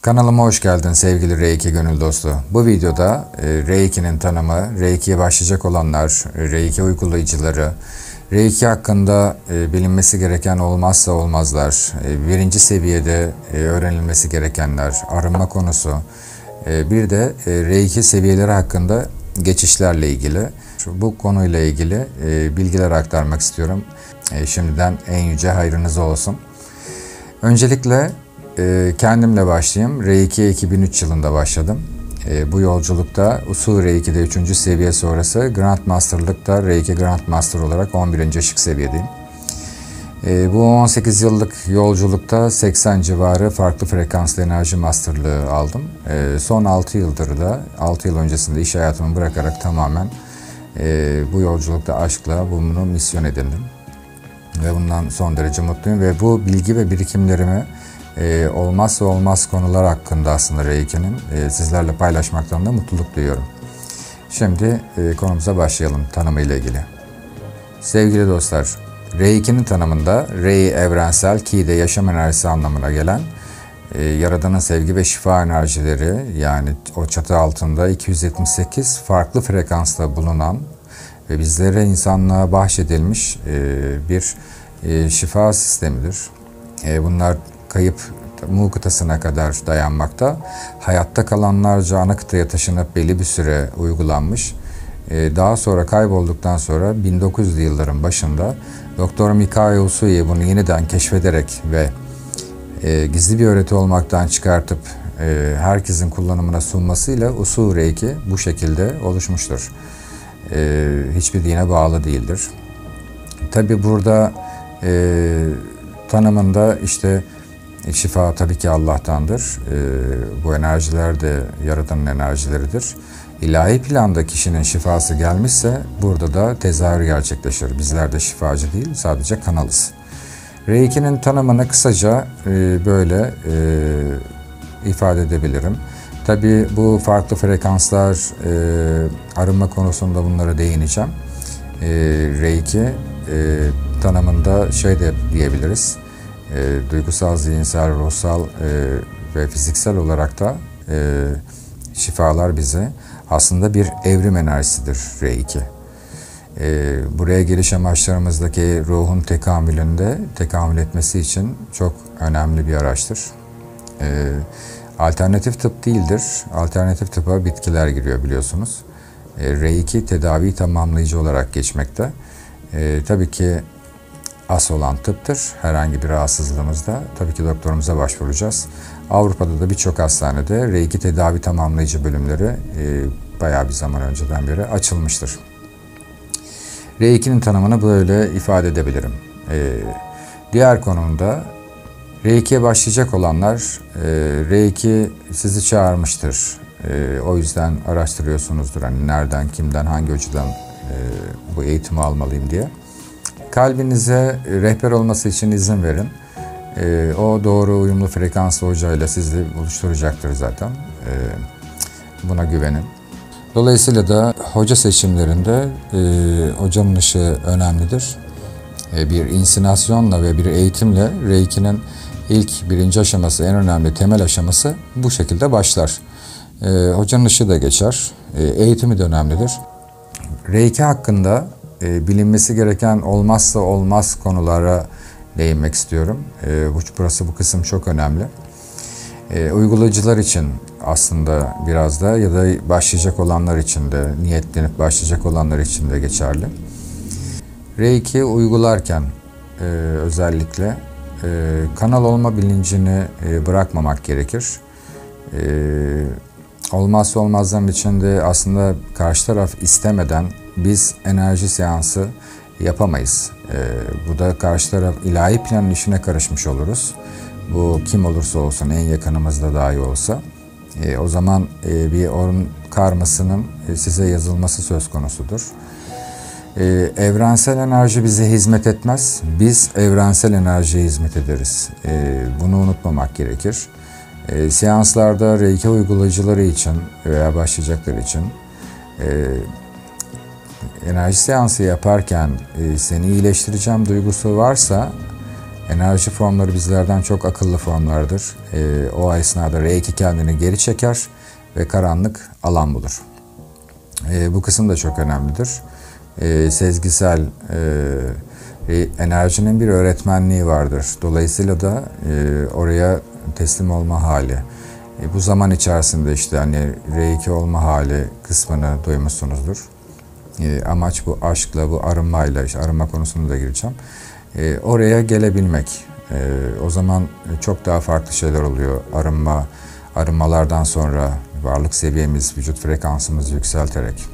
Kanalıma hoş geldin sevgili Reiki gönül dostu. Bu videoda Reiki'nin tanımı, Reiki'ye başlayacak olanlar, Reiki uygulayıcıları, Reiki hakkında bilinmesi gereken olmazsa olmazlar, birinci seviyede öğrenilmesi gerekenler, arınma konusu, bir de Reiki seviyeleri hakkında geçişlerle ilgili, bu konuyla ilgili bilgiler aktarmak istiyorum. Şimdiden en yüce hayrınız olsun. Öncelikle kendimle başlayayım. Reiki'ye 2003 yılında başladım. Bu yolculukta Usul Reiki'de 3. seviye sonrası Grandmaster'lıkta Reiki Grandmaster olarak 11. ışık seviyedeyim. Bu 18 yıllık yolculukta 80 civarı farklı frekanslı enerji masterlığı aldım. Son 6 yıldır da 6 yıl öncesinde iş hayatımı bırakarak tamamen bu yolculukta aşkla bunu misyon edindim. Ve bundan son derece mutluyum ve bu bilgi ve birikimlerimi olmazsa olmaz konular hakkında aslında Reiki'nin sizlerle paylaşmaktan da mutluluk duyuyorum. Şimdi konumuza başlayalım tanımıyla ilgili. Sevgili dostlar, Reiki'nin tanımında Rei evrensel, Ki de yaşam enerjisi anlamına gelen Yaradan'ın sevgi ve şifa enerjileri, yani o çatı altında 278 farklı frekansta bulunan ve bizlere, insanlığa bahşedilmiş bir şifa sistemidir. Bunlar kayıp Mu kıtasına kadar dayanmakta. Hayatta kalanlarca ana kıtaya taşınıp belli bir süre uygulanmış. Daha sonra kaybolduktan sonra 1900'lü yılların başında Doktor Mikao Usui bunu yeniden keşfederek ve gizli bir öğreti olmaktan çıkartıp herkesin kullanımına sunmasıyla Usul Reiki bu şekilde oluşmuştur. Hiçbir dine bağlı değildir. Tabi burada tanımında işte şifa tabii ki Allah'tandır. Bu enerjiler de Yaradan'ın enerjileridir. İlahi planda kişinin şifası gelmişse burada da tezahür gerçekleşir. Bizler de şifacı değil, sadece kanalız. Reiki'nin tanımını kısaca böyle ifade edebilirim. Tabii bu farklı frekanslar, arınma konusunda bunlara değineceğim. Reiki tanımında şey de diyebiliriz. Duygusal, zihinsel, ruhsal ve fiziksel olarak da şifalar bize aslında bir evrim enerjisidir Reiki. Buraya geliş amaçlarımızdaki ruhun tekamül etmesi için çok önemli bir araçtır. Alternatif tıp değildir. Alternatif tıpa bitkiler giriyor biliyorsunuz. Reiki tedavi tamamlayıcı olarak geçmekte. Tabii ki as olan tıptır. Herhangi bir rahatsızlığımızda tabii ki doktorumuza başvuracağız. Avrupa'da da birçok hastanede Reiki tedavi tamamlayıcı bölümleri bayağı bir zaman önceden beri açılmıştır. Reiki'nin tanımını böyle ifade edebilirim. Diğer konumda Reiki'ye başlayacak olanlar, Reiki sizi çağırmıştır. O yüzden araştırıyorsunuzdur. Hani nereden, kimden, hangi hocadan bu eğitimi almalıyım diye. Kalbinize rehber olması için izin verin. O doğru uyumlu frekanslı hocayla sizi buluşturacaktır zaten. Buna güvenin. Dolayısıyla da hoca seçimlerinde hocanın ışığı önemlidir. Bir insinasyonla ve bir eğitimle Reiki'nin ilk birinci aşaması, en önemli temel aşaması bu şekilde başlar. Hocanın ışığı da geçer. Eğitimi de önemlidir. Reiki hakkında bilinmesi gereken olmazsa olmaz konulara değinmek istiyorum. Bu kısım çok önemli. Uygulayıcılar için aslında biraz da ya da başlayacak olanlar için de, niyetlenip başlayacak olanlar için de geçerli. Reiki uygularken özellikle kanal olma bilincini bırakmamak gerekir. Olmazsa olmazların içinde aslında karşı taraf istemeden biz enerji seansı yapamayız. Bu da karşı taraf ilahi planın işine karışmış oluruz. Bu kim olursa olsun, en yakınımızda dahi olsa. O zaman bir onun karmasının size yazılması söz konusudur. Evrensel enerji bize hizmet etmez. Biz evrensel enerjiye hizmet ederiz. Bunu unutmamak gerekir. Seanslarda Reiki uygulayıcıları için veya başlayacakları için enerji seansı yaparken seni iyileştireceğim duygusu varsa Enerji formları bizlerden çok akıllı formlardır. O esnada Reiki kendini geri çeker ve karanlık alan bulur. Bu kısım da çok önemlidir. Sezgisel enerjinin bir öğretmenliği vardır. Dolayısıyla da oraya teslim olma hali. Bu zaman içerisinde işte hani Reiki olma hali kısmını duymuşsunuzdur. Amaç bu aşkla, bu arınmayla, işte arınma konusuna da gireceğim. Oraya gelebilmek. O zaman çok daha farklı şeyler oluyor. Arınmalardan sonra varlık seviyemiz, vücut frekansımızı yükselterek.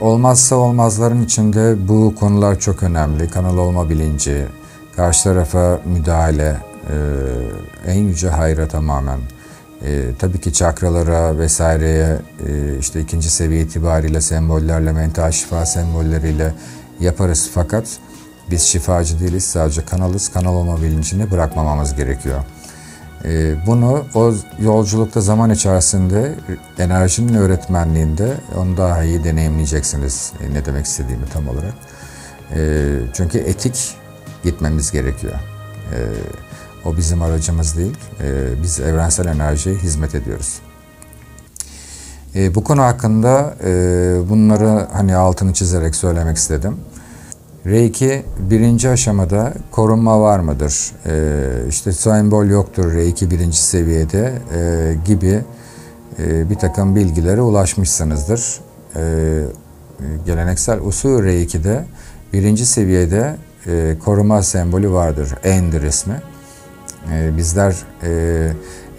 Olmazsa olmazların içinde bu konular çok önemli. Kanal olma bilinci, karşı tarafa müdahale, en yüce hayra tamamen. Tabii ki çakralara vesaireye işte ikinci seviye itibariyle sembollerle, mental şifa sembolleriyle yaparız. Fakat biz şifacı değiliz, sadece kanalız. Kanal olma bilincini bırakmamamız gerekiyor. Bunu o yolculukta zaman içerisinde enerjinin öğretmenliğinde onu daha iyi deneyimleyeceksiniz. Ne demek istediğimi tam olarak. Çünkü etik gitmemiz gerekiyor. O bizim aracımız değil. Biz evrensel enerjiye hizmet ediyoruz. Bu konu hakkında bunları hani altını çizerek söylemek istedim. Reiki birinci aşamada korunma var mıdır? İşte sembol yoktur Reiki birinci seviyede gibi bir takım bilgilere ulaşmışsınızdır. Geleneksel usul Reiki'de birinci seviyede koruma sembolü vardır. Endir ismi. Bizler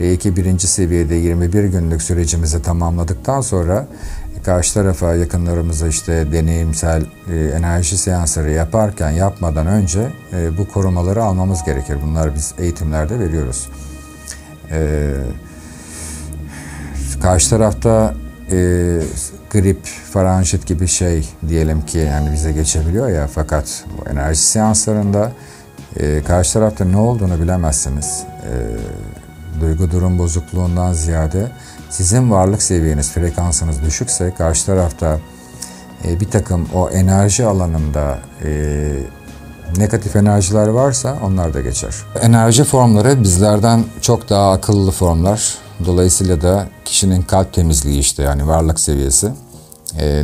Reiki birinci seviyede 21 günlük sürecimizi tamamladıktan sonra karşı tarafa, yakınlarımıza işte deneyimsel enerji seansları yapmadan önce bu korumaları almamız gerekir. Bunları biz eğitimlerde veriyoruz. Karşı tarafta grip, faranjit gibi şey diyelim ki yani bize geçebiliyor ya, fakat bu enerji seanslarında karşı tarafta ne olduğunu bilemezsiniz. Duygu durum bozukluğundan ziyade sizin varlık seviyeniz, frekansınız düşükse karşı tarafta bir takım o enerji alanında negatif enerjiler varsa onlar da geçer. Enerji formları bizlerden çok daha akıllı formlar. Dolayısıyla da kişinin kalp temizliği işte yani varlık seviyesi,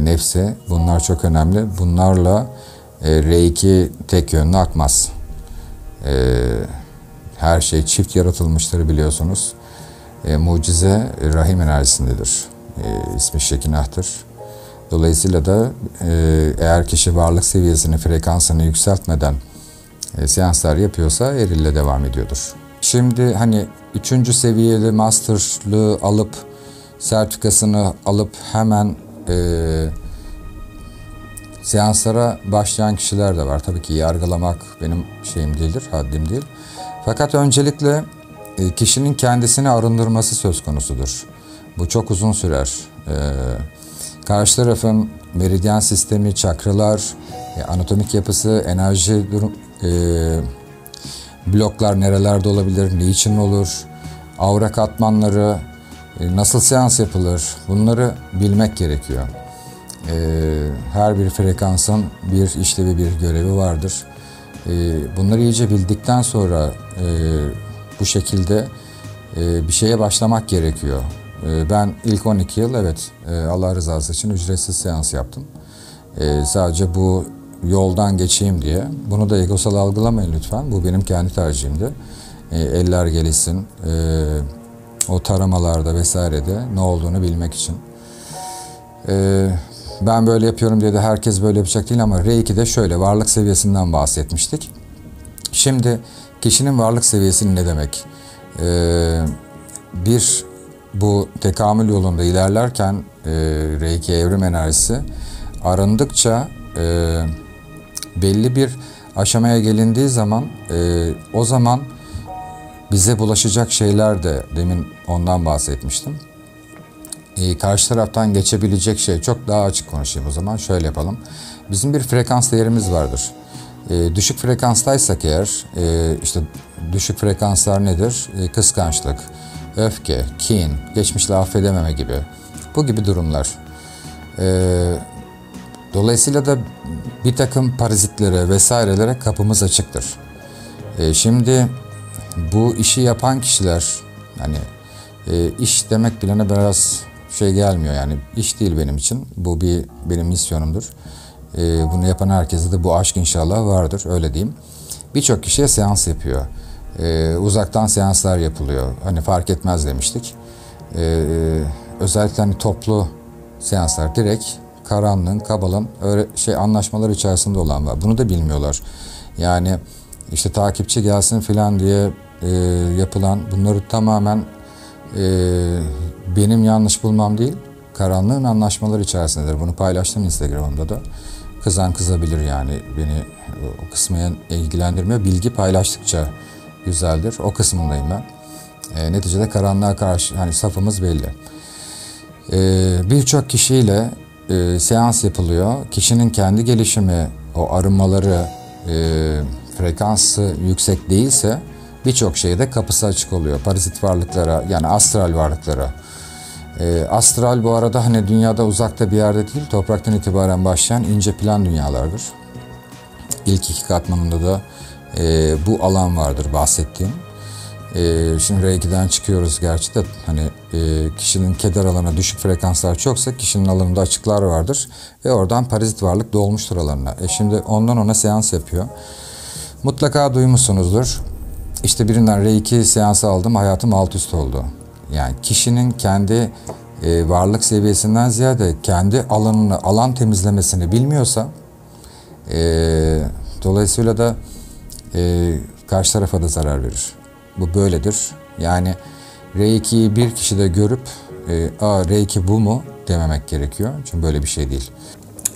nefsi bunlar çok önemli. Bunlarla Reiki tek yönlü akmaz. Her şey çift yaratılmıştır biliyorsunuz. Mucize rahim enerjisindedir. İsmi Şekinah'tır. Dolayısıyla da eğer kişi varlık seviyesini, frekansını yükseltmeden seanslar yapıyorsa erille devam ediyordur. Şimdi hani 3. seviyeli masterlığı alıp, sertifikasını alıp hemen seanslara başlayan kişiler de var. Tabii ki yargılamak benim şeyim değildir, haddim değil. Fakat öncelikle kişinin kendisini arındırması söz konusudur. Bu çok uzun sürer. Karşı tarafın meridyen sistemi, çakralar, anatomik yapısı, enerji bloklar nerelerde olabilir, niçin olur, aura katmanları, nasıl seans yapılır, bunları bilmek gerekiyor. Her bir frekansın bir işlevi, bir görevi vardır. Bunları iyice bildikten sonra bu şekilde bir şeye başlamak gerekiyor. Ben ilk 12 yıl evet Allah rızası için ücretsiz seans yaptım. Sadece bu yoldan geçeyim diye. Bunu da egosal algılamayın lütfen. Bu benim kendi tercihimdi. Eller gelişsin. O taramalarda vesairede ne olduğunu bilmek için. Ben böyle yapıyorum diye de herkes böyle yapacak değil ama Reiki'de şöyle varlık seviyesinden bahsetmiştik. Şimdi kişinin varlık seviyesi ne demek? Bu tekamül yolunda ilerlerken Reiki evrim enerjisi arındıkça belli bir aşamaya gelindiği zaman o zaman bize bulaşacak şeyler de demin ondan bahsetmiştim. Karşı taraftan geçebilecek şey çok daha açık konuşayım o zaman. Şöyle yapalım. Bizim bir frekans değerimiz vardır. Düşük frekanstaysak eğer işte düşük frekanslar nedir? Kıskançlık, öfke, kin, geçmişle affedememe gibi. Bu gibi durumlar. Dolayısıyla da bir takım parazitlere vesairelere kapımız açıktır. Şimdi bu işi yapan kişiler, hani iş demek bilene biraz şey gelmiyor, yani iş değil benim için. Bu benim misyonumdur. Bunu yapan herkese de bu aşk inşallah vardır, öyle diyeyim. Birçok kişiye seans yapıyor. Uzaktan seanslar yapılıyor. Hani fark etmez demiştik. Özellikle hani toplu seanslar direkt karanlığın, kabalın anlaşmalar içerisinde olan var. Bunu da bilmiyorlar. Yani işte takipçi gelsin filan diye yapılan, bunları tamamen benim yanlış bulmam değil, karanlığın anlaşmaları içerisindedir. Bunu paylaştım Instagram'da da. Kızan kızabilir, yani beni o kısmı ilgilendirmiyor. Bilgi paylaştıkça güzeldir. O kısmındayım ben. Neticede karanlığa karşı hani safımız belli. Birçok kişiyle seans yapılıyor. Kişinin kendi gelişimi, o arınmaları, frekansı yüksek değilse birçok şeyde kapısı açık oluyor. Parazit varlıklara, yani astral varlıklara. Astral bu arada hani dünyada uzakta bir yerde değil, topraktan itibaren başlayan ince plan dünyalardır. İlk iki katmanında da bu alan vardır bahsettiğim. Şimdi Reiki'den çıkıyoruz gerçi de, hani kişinin keder alanı düşük frekanslar çoksa kişinin alanında açıklar vardır ve oradan parazit varlık dolmuştur alanına. Şimdi ondan ona seans yapıyor. Mutlaka duymuşsunuzdur. İşte birinden Reiki seansı aldım, hayatım alt üst oldu. Yani kişinin kendi varlık seviyesinden ziyade kendi alanını, alan temizlemesini bilmiyorsa, dolayısıyla da karşı tarafa da zarar verir. Bu böyledir. Yani Reiki'yi bir kişide görüp Reiki bu mu dememek gerekiyor. Çünkü böyle bir şey değil.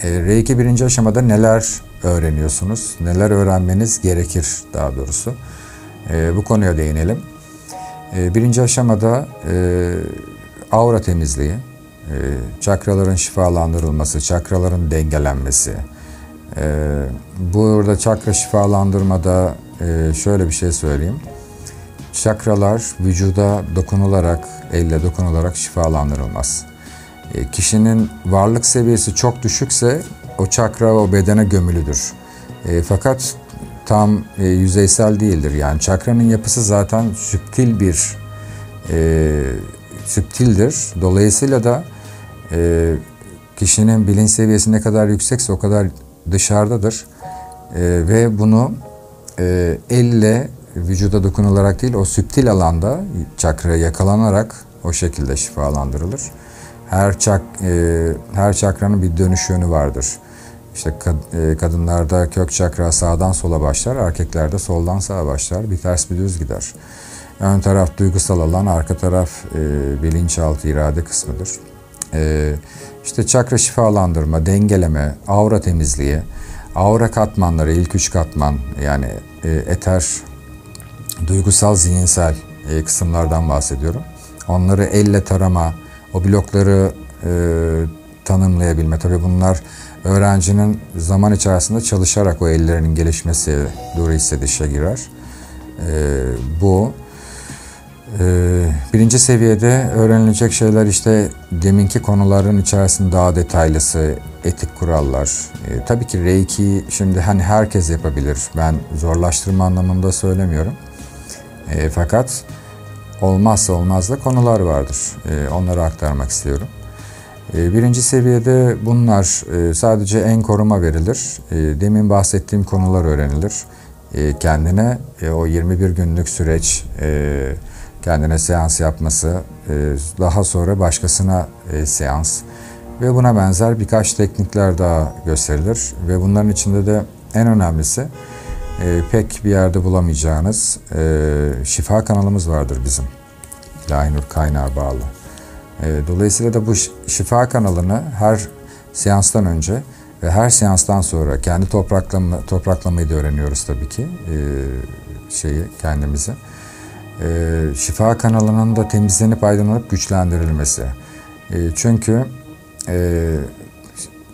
Reiki birinci aşamada neler öğreniyorsunuz? Neler öğrenmeniz gerekir daha doğrusu? Bu konuya değinelim. Birinci aşamada aura temizliği, çakraların şifalandırılması, çakraların dengelenmesi. Burada çakra şifalandırmada şöyle bir şey söyleyeyim. Çakralar vücuda dokunularak, elle dokunularak şifalandırılmaz. Kişinin varlık seviyesi çok düşükse o çakra o bedene gömülüdür. Fakat tam yüzeysel değildir. Yani çakranın yapısı zaten süptildir. Dolayısıyla da kişinin bilinç seviyesi ne kadar yüksekse o kadar dışarıdadır. Ve bunu elle vücuda dokunularak değil, o süptil alanda çakraya yakalanarak o şekilde şifalandırılır. Her çakranın bir dönüş yönü vardır. İşte kadınlarda kök çakra sağdan sola başlar, erkeklerde soldan sağa başlar. Bir ters bir düz gider. Ön taraf duygusal alan, arka taraf bilinçaltı irade kısmıdır. İşte çakra şifalandırma, dengeleme, aura temizliği, aura katmanları, ilk 3 katman, yani eter, duygusal, zihinsel kısımlardan bahsediyorum. Onları elle tarama, o blokları tanımlayabilme. Tabii bunlar öğrencinin zaman içerisinde çalışarak o ellerinin gelişmesi, doğru hissedişe girer. Bu birinci seviyede öğrenilecek şeyler, işte deminki konuların içerisinde daha detaylısı, etik kurallar. Tabii ki Reiki şimdi hani herkes yapabilir. Ben zorlaştırma anlamında söylemiyorum. Fakat olmazsa olmazda konular vardır. Onları aktarmak istiyorum. Birinci seviyede bunlar sadece en koruma verilir. Demin bahsettiğim konular öğrenilir. Kendine o 21 günlük süreç, kendine seans yapması, daha sonra başkasına seans ve buna benzer birkaç teknikler daha gösterilir. Ve bunların içinde de en önemlisi pek bir yerde bulamayacağınız şifa kanalımız vardır bizim. İlahi Nur kaynağı bağlı. Dolayısıyla da bu şifa kanalını her seanstan önce ve her seanstan sonra kendi topraklamayı da öğreniyoruz tabii ki kendimizi. Şifa kanalının da temizlenip aydınlanıp güçlendirilmesi. Çünkü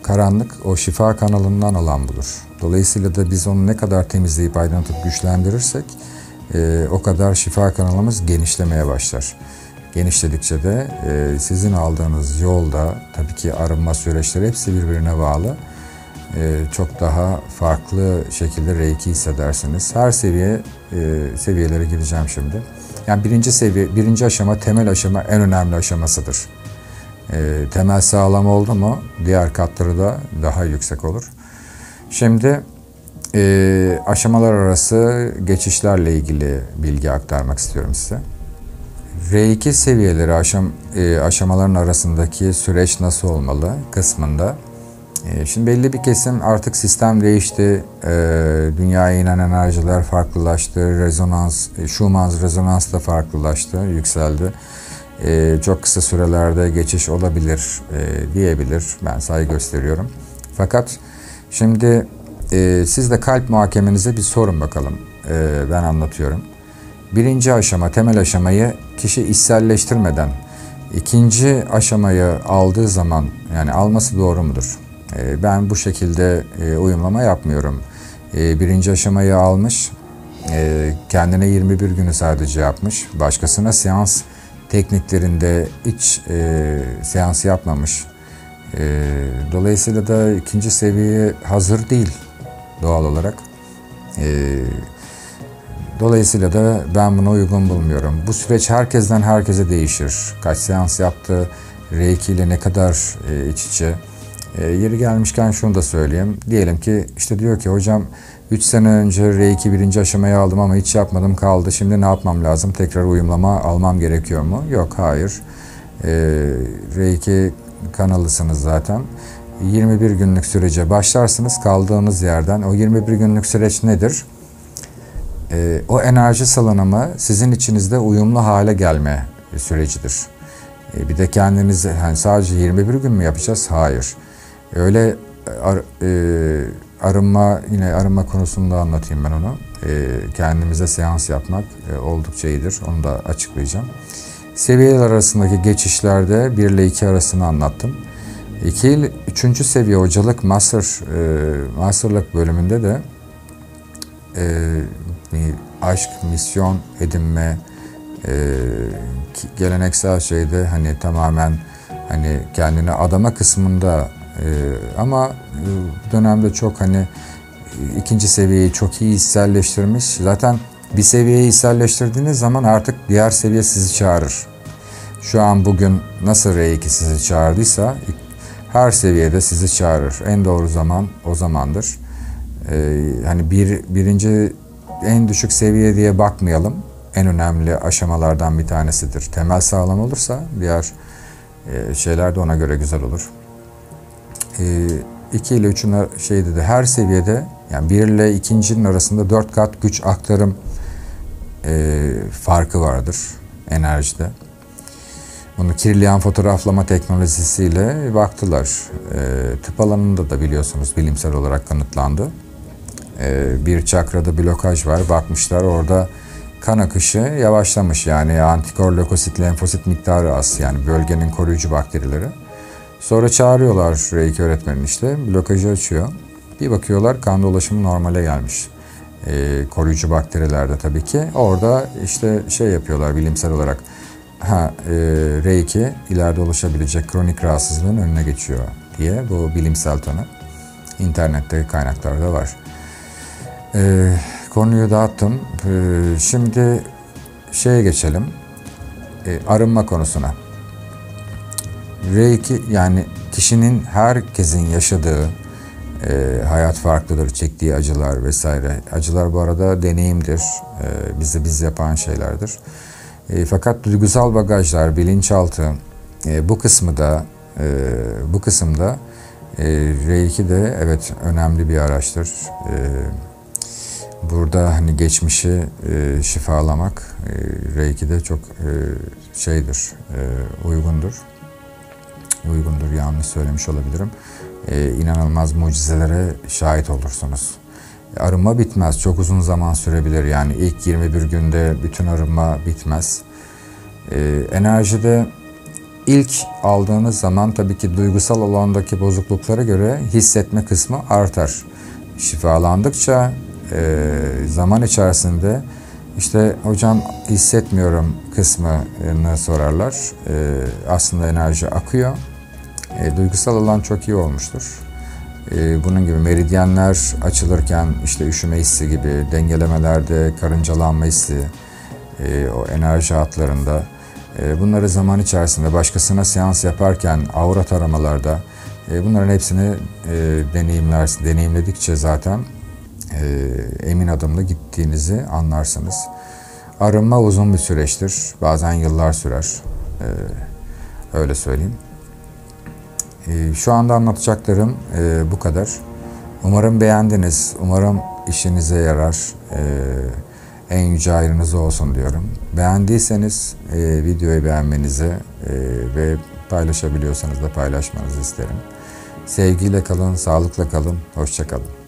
karanlık o şifa kanalından alan bulur. Dolayısıyla da biz onu ne kadar temizleyip aydınlatıp güçlendirirsek o kadar şifa kanalımız genişlemeye başlar. Genişledikçe de sizin aldığınız yolda tabii ki arınma süreçleri hepsi birbirine bağlı. çok daha farklı şekilde Reiki hissedersiniz. Her seviyelere gireceğim şimdi. Yani birinci aşama, temel aşama en önemli aşamasıdır. Temel sağlam oldu mu diğer katları da daha yüksek olur. Şimdi aşamalar arası geçişlerle ilgili bilgi aktarmak istiyorum size. R2 seviyeleri aşamaların arasındaki süreç nasıl olmalı kısmında. Şimdi belli bir kesim artık sistem değişti, dünyaya inen enerjiler farklılaştı, Schumann rezonans da farklılaştı, yükseldi. Çok kısa sürelerde geçiş olabilir diyebilir, ben saygı gösteriyorum. Fakat şimdi siz de kalp muhakemenize bir sorun bakalım, ben anlatıyorum. Birinci aşama, temel aşamayı kişi içselleştirmeden ikinci aşamayı aldığı zaman, yani alması doğru mudur? Ben bu şekilde uyumlama yapmıyorum. Birinci aşamayı almış, kendine 21 günü sadece yapmış, başkasına seans tekniklerinde hiç seans yapmamış. Dolayısıyla da ikinci seviyeye hazır değil doğal olarak. Dolayısıyla da ben bunu uygun bulmuyorum. Bu süreç herkesten herkese değişir. Kaç seans yaptı, Reiki ile ne kadar iç içe. Yeri gelmişken şunu da söyleyeyim. Diyelim ki işte diyor ki hocam 3 sene önce Reiki birinci aşamayı aldım ama hiç yapmadım kaldı. Şimdi ne yapmam lazım? Tekrar uyumlama almam gerekiyor mu? Yok, hayır. Reiki kanalısınız zaten. 21 günlük sürece başlarsınız kaldığınız yerden. O 21 günlük süreç nedir? O enerji salınımı sizin içinizde uyumlu hale gelme sürecidir. Bir de kendinizi hani sadece 21 gün mü yapacağız? Hayır. Öyle arınma konusunda anlatayım ben onu. Kendimize seans yapmak oldukça iyidir. Onu da açıklayacağım. Seviyeler arasındaki geçişlerde 1 ile 2 arasını anlattım. 2 ile 3. seviye hocalık masterlık bölümünde de aşk, misyon edinme, geleneksel şeyde hani tamamen hani kendini adama kısmında ama bu dönemde çok hani ikinci seviyeyi çok iyi içselleştirmiş. Zaten bir seviyeyi içselleştirdiğiniz zaman artık diğer seviye sizi çağırır. Şu an bugün nasıl Reiki sizi çağırdıysa her seviyede sizi çağırır. En doğru zaman o zamandır. Hani birinci en düşük seviye diye bakmayalım. En önemli aşamalardan bir tanesidir. Temel sağlam olursa diğer şeyler de ona göre güzel olur. 2 ile 3'ün şeyde de her seviyede yani 1 ile 2'nin arasında 4 kat güç aktarım farkı vardır enerjide. Bunu Kirlian fotoğraflama teknolojisiyle baktılar. Tıp alanında da biliyorsunuz bilimsel olarak kanıtlandı. Bir çakrada blokaj var. Bakmışlar orada kan akışı yavaşlamış. Yani antikor, lökosit, lenfosit miktarı az. Yani bölgenin koruyucu bakterileri. Sonra çağırıyorlar Reiki öğretmenin işte. Blokajı açıyor. Bir bakıyorlar kan dolaşımı normale gelmiş. Koruyucu bakterilerde tabii ki. Orada işte şey yapıyorlar bilimsel olarak. Reiki ileride oluşabilecek kronik rahatsızlığın önüne geçiyor diye bu bilimsel tanı. İnternette kaynaklarda var. Konuyu dağıttım. Şimdi şeye geçelim. Arınma konusuna. Reiki yani kişinin herkesin yaşadığı hayat farklıdır. Çektiği acılar vesaire. Acılar bu arada deneyimdir. Bizi biz yapan şeylerdir. Fakat duygusal bagajlar, bilinçaltı bu kısımda Reiki de evet önemli bir araçtır. Burada hani geçmişi şifalamak Reiki'de çok şeydir, uygundur. Yanlış söylemiş olabilirim. İnanılmaz mucizelere şahit olursunuz. Arınma bitmez. Çok uzun zaman sürebilir. Yani ilk 21 günde bütün arınma bitmez. Enerjide ilk aldığınız zaman tabii ki duygusal alandaki bozukluklara göre hissetme kısmı artar. Şifalandıkça zaman içerisinde işte hocam hissetmiyorum kısmını sorarlar. Aslında enerji akıyor. Duygusal alan çok iyi olmuştur. Bunun gibi meridyenler açılırken işte üşüme hissi gibi, dengelemelerde karıncalanma hissi, o enerji hatlarında bunları zaman içerisinde başkasına seans yaparken aura taramalarda bunların hepsini deneyimledikçe zaten emin adımla gittiğinizi anlarsınız. Arınma uzun bir süreçtir. Bazen yıllar sürer. Öyle söyleyeyim. Şu anda anlatacaklarım bu kadar. Umarım beğendiniz. Umarım işinize yarar. En yüce hayrınız olsun diyorum. Beğendiyseniz videoyu beğenmenizi ve paylaşabiliyorsanız da paylaşmanızı isterim. Sevgiyle kalın, sağlıkla kalın, hoşça kalın.